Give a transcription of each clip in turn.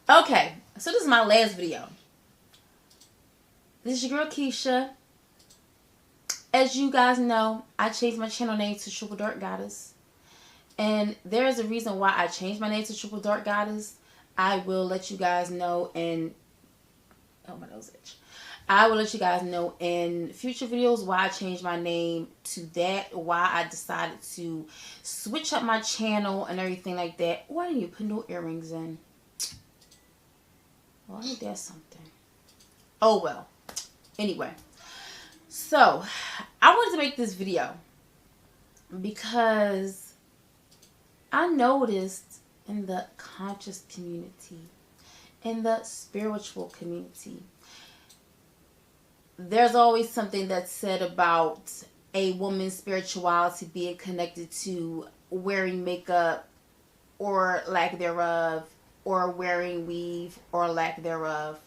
Okay, so this is my last video. This is your girl Keisha. As you guys know, I changed my channel name to Triple Dark Goddess. And there is a reason why I changed my name to Triple Dark Goddess. I will let you guys know in... Oh, my nose itch. I will let you guys know in future videos why I changed my name to that. Why I decided to switch up my channel and everything like that. Why didn't you put no earrings in? Well, ain't that something? Oh, well. Anyway. So, I wanted to make this video because I noticed in the conscious community, in the spiritual community, there's always something that's said about a woman's spirituality being connected to wearing makeup or lack thereof, or wearing weave or lack thereof.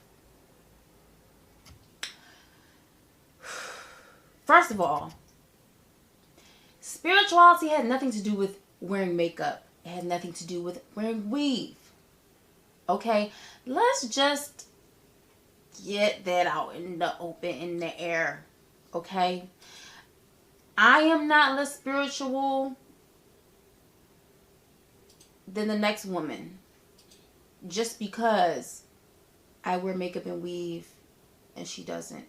First of all, spirituality had nothing to do with wearing makeup. It had nothing to do with wearing weave. Okay? Let's just get that out in the open, in the air. Okay? I am not less spiritual than the next woman just because I wear makeup and weave and she doesn't.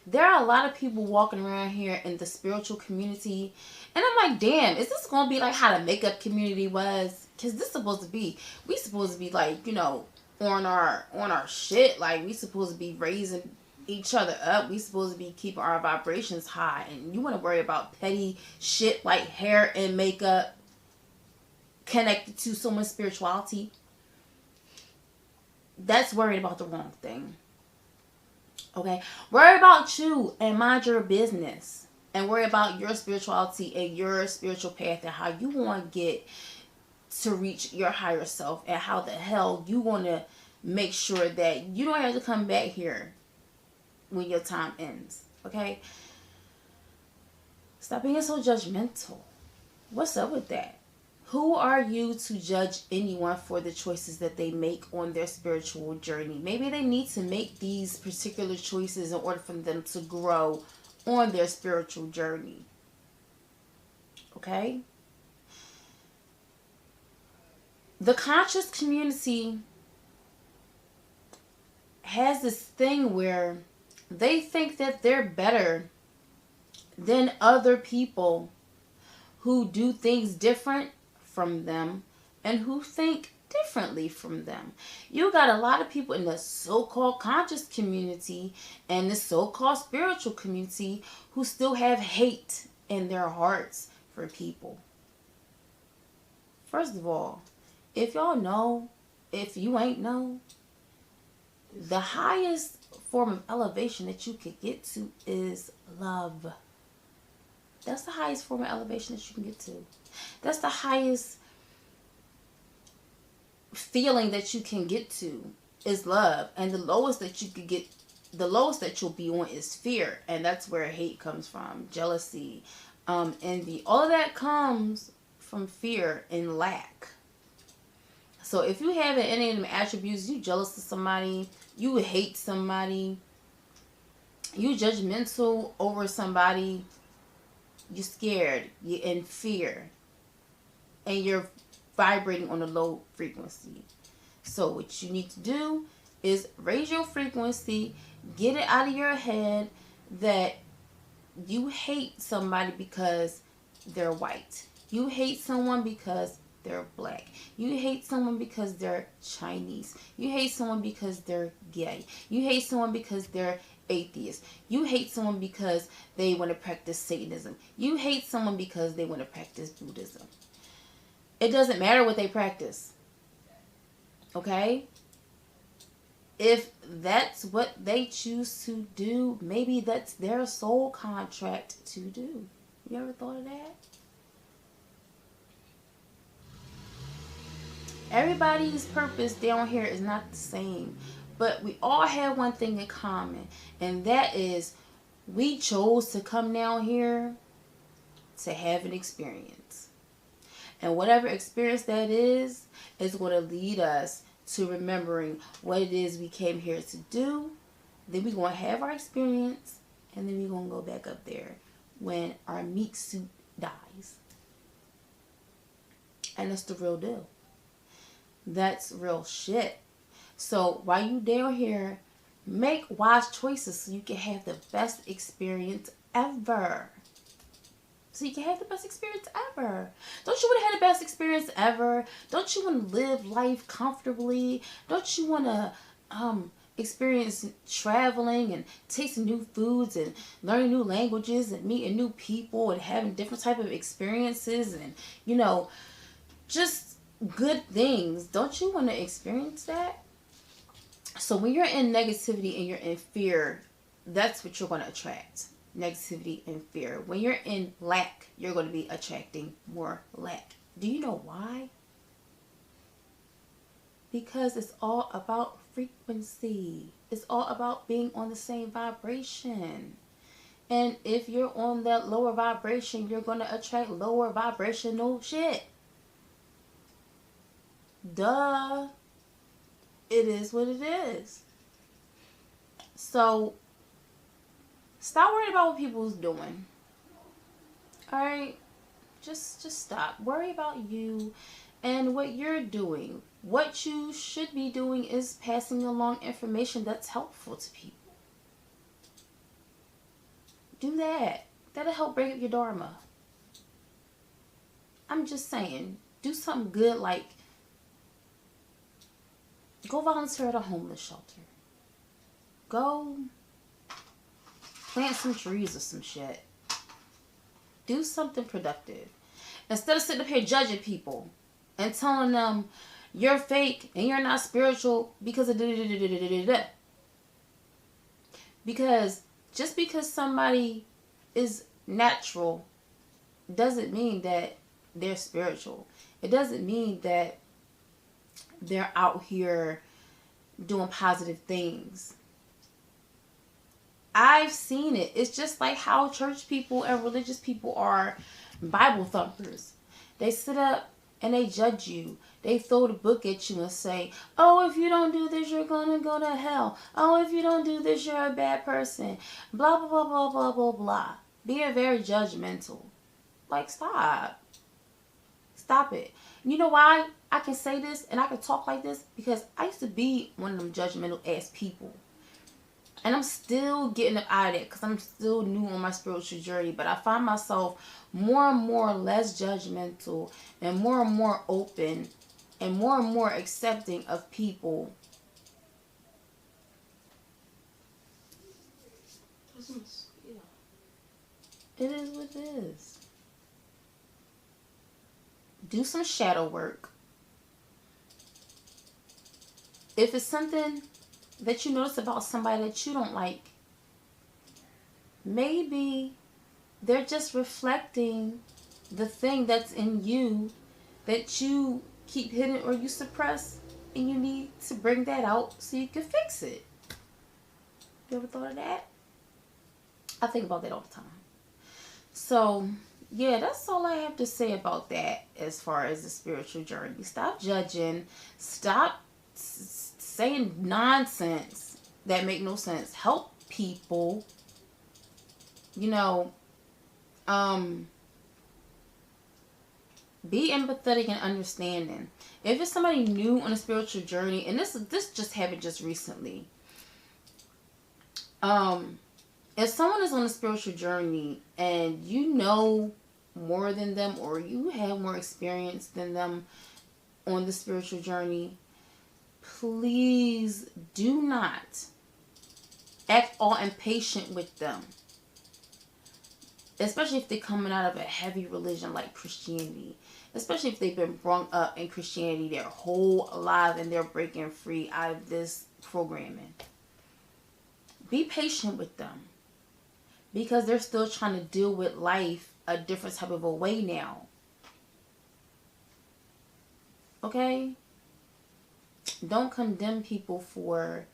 There are a lot of people walking around here in the spiritual community, and I'm like, damn, is this going to be like how the makeup community was? Because this is supposed to be, we supposed to be like, you know, on our shit. Like, we supposed to be raising each other up. We supposed to be keeping our vibrations high. And you want to worry about petty shit like hair and makeup connected to someone's spirituality? That's worried about the wrong thing. Okay, worry about you and mind your business, and worry about your spirituality and your spiritual path and how you want to get to reach your higher self, and how the hell you want to make sure that you don't have to come back here when your time ends. Okay, stop being so judgmental. What's up with that? Who are you to judge anyone for the choices that they make on their spiritual journey? Maybe they need to make these particular choices in order for them to grow on their spiritual journey. Okay? The conscious community has this thing where they think that they're better than other people who do things different from them and who think differently from them. You got a lot of people in the so-called conscious community and the so-called spiritual community who still have hate in their hearts for people. First of all, if y'all know, if you ain't know, the highest form of elevation that you could get to is love. That's the highest form of elevation that you can get to. That's the highest feeling that you can get to is love. And the lowest that you could get, the lowest that you'll be on is fear. And that's where hate comes from. Jealousy, envy. All of that comes from fear and lack. So if you have any of them attributes, you jealous of somebody, you hate somebody, you judgmental over somebody, you're scared, you're in fear, and you're vibrating on a low frequency. So what you need to do is raise your frequency, get it out of your head that you hate somebody because they're white. You hate someone because they're black. You hate someone because they're Chinese. You hate someone because they're gay. You hate someone because they're atheist. You hate someone because they want to practice Satanism. You hate someone because they want to practice Buddhism. It doesn't matter what they practice. Okay? If that's what they choose to do, maybe that's their soul contract to do. You ever thought of that? Everybody's purpose down here is not the same. But we all have one thing in common. And that is we chose to come down here to have an experience. And whatever experience that is going to lead us to remembering what it is we came here to do. Then we're going to have our experience, and then we're going to go back up there when our meat suit dies. And it's the real deal. That's real shit. So while you down here, make wise choices so you can have the best experience ever. So you can have the best experience ever. Don't you want to have the best experience ever? Don't you want to live life comfortably? Don't you want to experience traveling and tasting new foods and learning new languages and meeting new people and having different type of experiences and, you know, just good things? Don't you want to experience that? So when you're in negativity and you're in fear, that's what you're going to attract. Negativity and fear. When you're in lack, you're going to be attracting more lack. Do you know why? Because it's all about frequency. It's all about being on the same vibration. And if you're on that lower vibration, you're going to attract lower vibrational shit. Duh. It is what it is. So stop worrying about what people's doing. Alright? Just stop. Worry about you and what you're doing. What you should be doing is passing along information that's helpful to people. Do that. That'll help break up your dharma. I'm just saying. Do something good, like go volunteer at a homeless shelter. Go plant some trees or some shit. Do something productive. Instead of sitting up here judging people and telling them you're fake and you're not spiritual because of da-da-da-da-da-da-da. Because just because somebody is natural doesn't mean that they're spiritual. It doesn't mean that they're out here doing positive things. I've seen it. It's just like how church people and religious people are Bible thumpers. They sit up and they judge you. They throw the book at you and say, oh, if you don't do this, you're going to go to hell. Oh, if you don't do this, you're a bad person. Blah, blah, blah, blah, blah, blah, blah. Being very judgmental. Like, stop. Stop it. You know why I can say this and I can talk like this? Because I used to be one of them judgmental ass people. And I'm still getting out of it because I'm still new on my spiritual journey. But I find myself more and more less judgmental and more open and more accepting of people. It is what it is. Do some shadow work. If it's something that you notice about somebody that you don't like, maybe they're just reflecting the thing that's in you that you keep hidden or you suppress, and you need to bring that out so you can fix it. You ever thought of that? I think about that all the time. So yeah, that's all I have to say about that as far as the spiritual journey. Stop judging. Stop saying nonsense that make no sense. Help people. You know, be empathetic and understanding. If it's somebody new on a spiritual journey, and this just happened just recently. If someone is on a spiritual journey and you know more than them or you have more experience than them on the spiritual journey, please do not act all impatient with them. Especially if they're coming out of a heavy religion like Christianity. Especially if they've been brought up in Christianity their whole life and they're breaking free out of this programming. Be patient with them. Because they're still trying to deal with life a different type of a way now. Okay? Don't condemn people for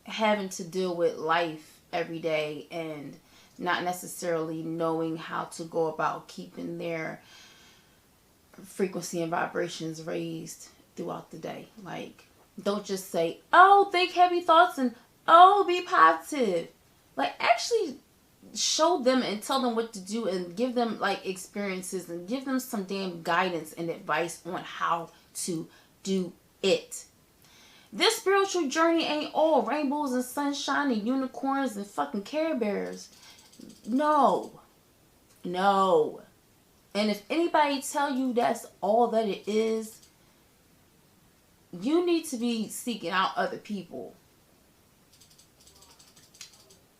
having to deal with life every day and not necessarily knowing how to go about keeping their frequency and vibrations raised throughout the day. Like, don't just say, oh, think happy thoughts and oh, be positive. Like, actually show them and tell them what to do and give them like experiences and give them some damn guidance and advice on how to do it. This spiritual journey ain't all rainbows and sunshine and unicorns and fucking Care Bears. No. And if anybody tell you that's all that it is, you need to be seeking out other people.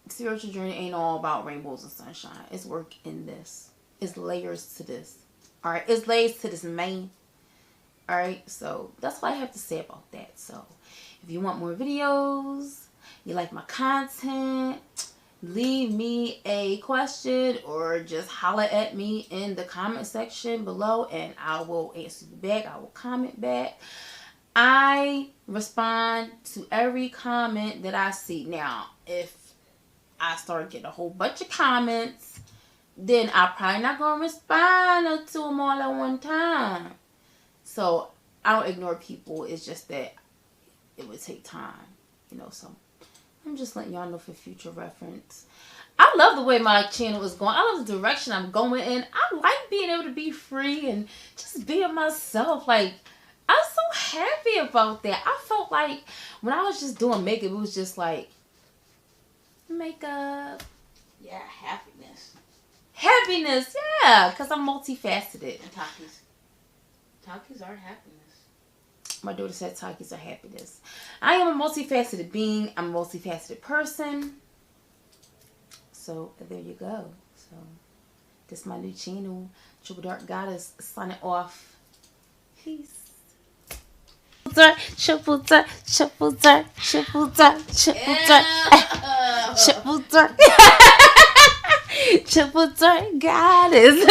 Spiritual journey ain't all about rainbows and sunshine. It's work in this. It's layers to this. Alright, it's layers to this, man. Alright, so that's what I have to say about that. So, if you want more videos, you like my content, leave me a question or just holler at me in the comment section below and I will answer you back. I will comment back. I respond to every comment that I see. Now, if I start getting a whole bunch of comments, then I'm probably not going to respond to them all at one time. So, I don't ignore people. It's just that it would take time, you know, so I'm just letting y'all know for future reference. I love the way my channel is going. I love the direction I'm going in. I like being able to be free and just being myself. Like, I'm so happy about that. I felt like when I was just doing makeup, it was just like, makeup. Yeah, happiness. Happiness, yeah, because I'm multifaceted. And Takis. Takis are happiness. My daughter said Takis are happiness. I am a multifaceted being. I'm a multifaceted person. So, there you go. So, this is my new channel. Triple Dark Goddess signing off. Peace. Triple dark, triple dark, triple dark, triple dark, triple dark, triple dark goddess.